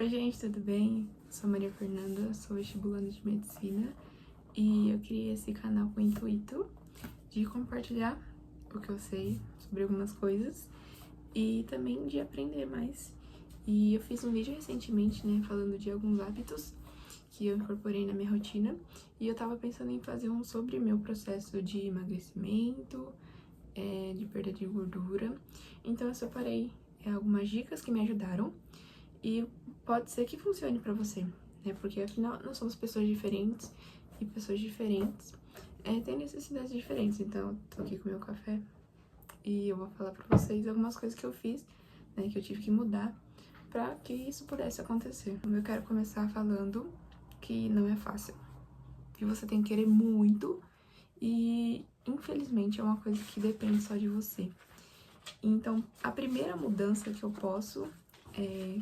Oi gente, tudo bem? Eu sou a Maria Fernanda, sou vestibulanda de medicina e eu criei esse canal com o intuito de compartilhar o que eu sei sobre algumas coisas e também de aprender mais. E eu fiz um vídeo recentemente, né, falando de alguns hábitos que eu incorporei na minha rotina e eu tava pensando em fazer um sobre meu processo de emagrecimento, de perda de gordura. Então eu separei algumas dicas que me ajudaram e pode ser que funcione pra você, né? Porque afinal nós somos pessoas diferentes e pessoas diferentes têm necessidades diferentes. Então, eu tô aqui com o meu café e eu vou falar pra vocês algumas coisas que eu fiz, né? Que eu tive que mudar pra que isso pudesse acontecer. Eu quero começar falando que não é fácil, que você tem que querer muito e infelizmente é uma coisa que depende só de você. Então, a primeira mudança que eu posso,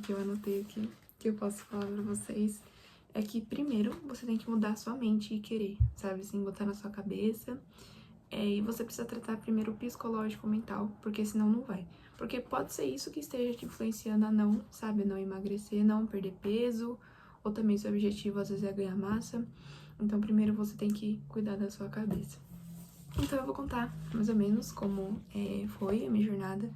que eu anotei aqui, que eu posso falar pra vocês, é que primeiro você tem que mudar a sua mente e querer, sabe? Assim, botar na sua cabeça. E você precisa tratar primeiro o psicológico, o mental, porque senão não vai. Porque pode ser isso que esteja te influenciando a não, sabe? Não emagrecer, não perder peso, ou também seu objetivo às vezes é ganhar massa. Então, primeiro você tem que cuidar da sua cabeça. Então eu vou contar mais ou menos como foi a minha jornada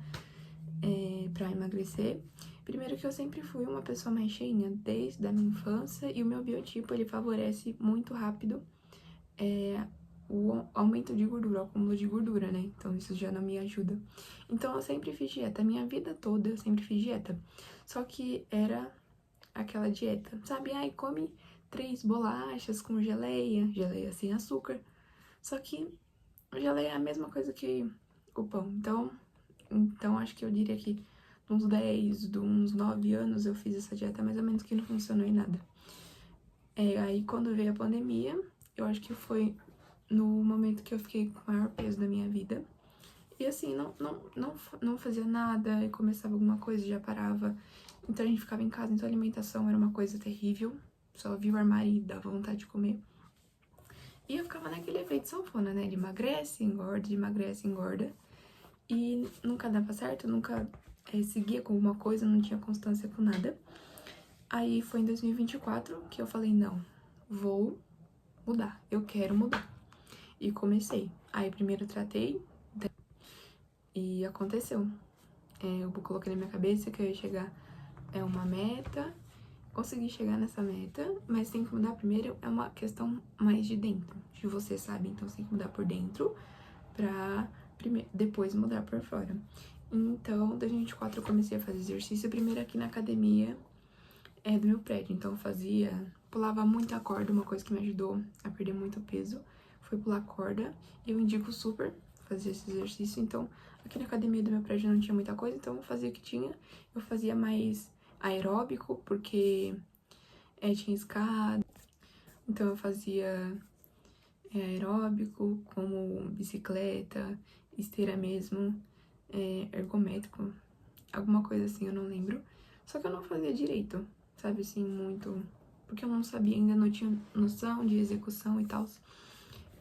pra emagrecer. Primeiro que eu sempre fui uma pessoa mais cheinha desde a minha infância e o meu biotipo ele favorece muito rápido o aumento de gordura, o acúmulo de gordura, né? Então isso já não me ajuda. Então eu sempre fiz dieta, a minha vida toda eu sempre fiz dieta. Só que era aquela dieta, sabe? Ai, come 3 bolachas com geleia, geleia sem açúcar. Só que geleia é a mesma coisa que o pão. Então acho que eu diria que de uns 10, de uns 9 anos eu fiz essa dieta mais ou menos que não funcionou em nada. Aí quando veio a pandemia, eu acho que foi no momento que eu fiquei com o maior peso da minha vida. E assim, não fazia nada, e começava alguma coisa e já parava. Então a gente ficava em casa, então a alimentação era uma coisa terrível. Só via o armário e dava vontade de comer. E eu ficava naquele efeito sanfona, né? De emagrece, engorda. E nunca dava certo, nunca seguia com alguma coisa, não tinha constância com nada. Aí foi em 2024 que eu falei, não, vou mudar, eu quero mudar. E comecei. Aí primeiro tratei e aconteceu. Eu coloquei na minha cabeça que eu ia chegar uma meta, consegui chegar nessa meta, mas tem que mudar primeiro, é uma questão mais de dentro, de você, sabe? Então você tem que mudar por dentro pra depois mudar por fora. Então, em 2024 eu comecei a fazer exercício, primeiro aqui na academia do meu prédio. Então eu pulava muita corda, uma coisa que me ajudou a perder muito peso foi pular corda. Eu indico super fazer esse exercício. Então, aqui na academia do meu prédio não tinha muita coisa, então eu fazia o que tinha. Eu fazia mais aeróbico, porque tinha escada. Então eu fazia aeróbico, como bicicleta, esteira mesmo, ergométrico, alguma coisa assim, eu não lembro. Só que eu não fazia direito, sabe, assim, muito, porque eu não sabia, ainda não tinha noção de execução e tal.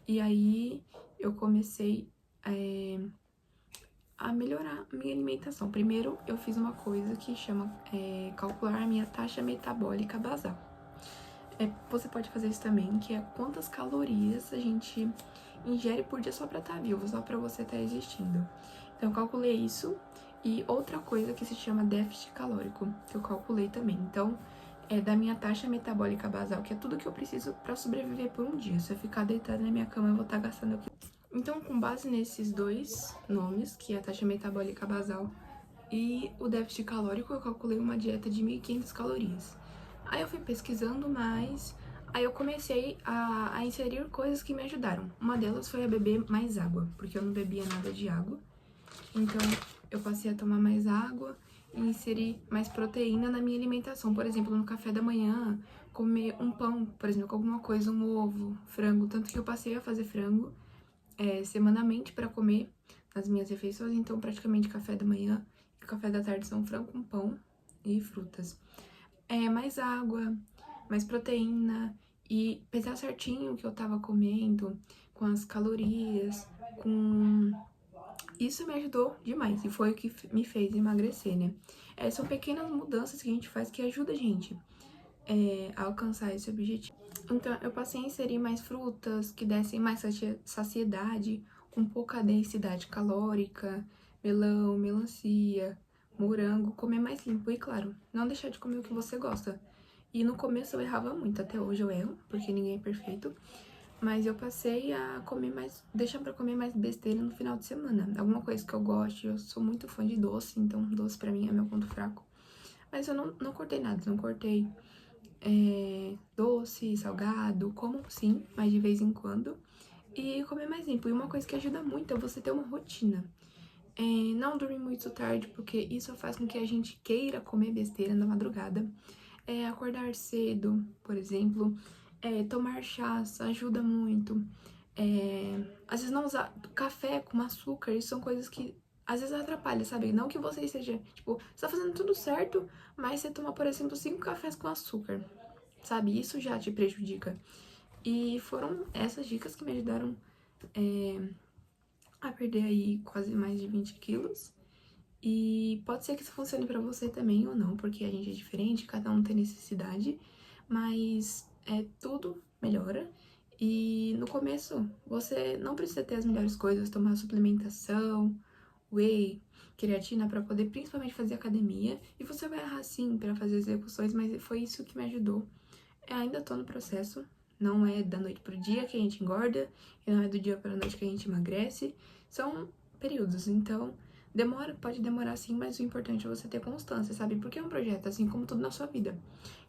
E aí eu comecei a melhorar a minha alimentação. Primeiro eu fiz uma coisa que chama calcular a minha taxa metabólica basal. Você pode fazer isso também, que é quantas calorias a gente ingere por dia só pra estar vivo, só pra você estar existindo. Então eu calculei isso. E outra coisa que se chama déficit calórico, que eu calculei também. Então, da minha taxa metabólica basal, que é tudo que eu preciso pra sobreviver por um dia. Se eu ficar deitada na minha cama, eu vou estar gastando aqui. Então, com base nesses dois nomes, que é a taxa metabólica basal e o déficit calórico, eu calculei uma dieta de 1.500 calorias. Aí eu fui pesquisando mais, aí eu comecei a inserir coisas que me ajudaram. Uma delas foi a beber mais água, porque eu não bebia nada de água. Então, eu passei a tomar mais água e inserir mais proteína na minha alimentação. Por exemplo, no café da manhã, comer um pão, por exemplo, com alguma coisa, um ovo, frango. Tanto que eu passei a fazer frango semanalmente para comer nas minhas refeições. Então, praticamente café da manhã e café da tarde são frango com pão e frutas. Mais água, mais proteína e pesar certinho o que eu tava comendo, com as calorias, com isso me ajudou demais e foi o que me fez emagrecer, né? São pequenas mudanças que a gente faz que ajudam a gente a alcançar esse objetivo. Então, eu passei a inserir mais frutas que dessem mais saciedade, com pouca densidade calórica, melão, melancia, morango, comer mais limpo e, claro, não deixar de comer o que você gosta. E no começo eu errava muito, até hoje eu erro, porque ninguém é perfeito. Mas eu passei a comer mais, deixar pra comer mais besteira no final de semana. Alguma coisa que eu gosto, eu sou muito fã de doce, então doce pra mim é meu ponto fraco. Mas eu não cortei nada, não cortei doce, salgado, como sim, mas de vez em quando. E comer mais limpo. E uma coisa que ajuda muito é você ter uma rotina. Não dormir muito tarde, porque isso faz com que a gente queira comer besteira na madrugada. Acordar cedo, por exemplo. Tomar chás ajuda muito. Às vezes não usar café com açúcar, isso são coisas que às vezes atrapalha, sabe? Não que você esteja, tipo, você tá fazendo tudo certo, mas você toma, por exemplo, 5 cafés com açúcar, sabe? Isso já te prejudica. E foram essas dicas que me ajudaram a perder aí quase mais de 20 quilos. E pode ser que isso funcione pra você também ou não, porque a gente é diferente, cada um tem necessidade, mas tudo melhora. E no começo, você não precisa ter as melhores coisas, tomar suplementação, whey, creatina pra poder principalmente fazer academia. E você vai errar sim pra fazer execuções, mas foi isso que me ajudou. Eu ainda tô no processo, não é da noite pro dia que a gente engorda, e não é do dia pra noite que a gente emagrece. São períodos, então pode demorar sim, mas o importante é você ter constância, sabe? Porque é um projeto, assim como tudo na sua vida.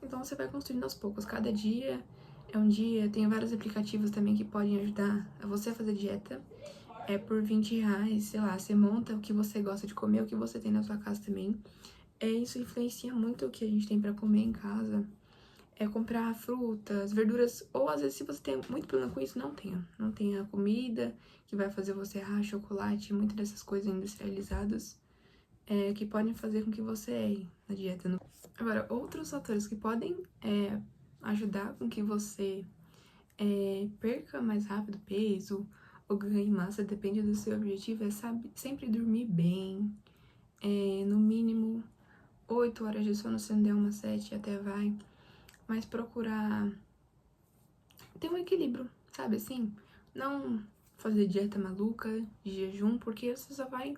Então você vai construindo aos poucos, cada dia é um dia. Tem vários aplicativos também que podem ajudar a você a fazer dieta. Por 20 reais, sei lá, você monta o que você gosta de comer, o que você tem na sua casa também. Isso influencia muito o que a gente tem pra comer em casa. Comprar frutas, verduras, ou às vezes se você tem muito problema com isso, não tenha comida que vai fazer você errar, chocolate, muitas dessas coisas industrializadas que podem fazer com que você erre na dieta. Agora, outros fatores que podem ajudar com que você perca mais rápido peso ou ganhe massa, depende do seu objetivo, sempre dormir bem, no mínimo 8 horas de sono, se não der umas 7 até vai, mas procurar ter um equilíbrio, sabe assim? Não fazer dieta maluca, de jejum, porque você só vai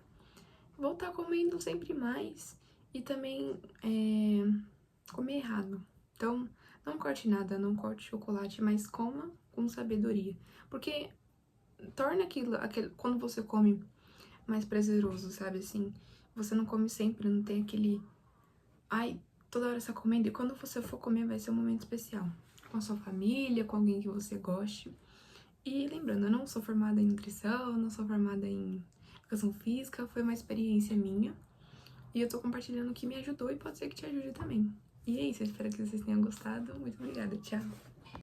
voltar comendo sempre mais e também comer errado. Então, não corte nada, não corte chocolate, mas coma com sabedoria. Porque torna quando você come mais prazeroso, sabe assim? Você não come sempre, não tem aquele... Ai, toda hora você tá comendo. E quando você for comer, vai ser um momento especial. Com a sua família, com alguém que você goste. E lembrando, eu não sou formada em nutrição, não sou formada em educação física, foi uma experiência minha. E eu tô compartilhando o que me ajudou e pode ser que te ajude também. E é isso, eu espero que vocês tenham gostado. Muito obrigada, tchau!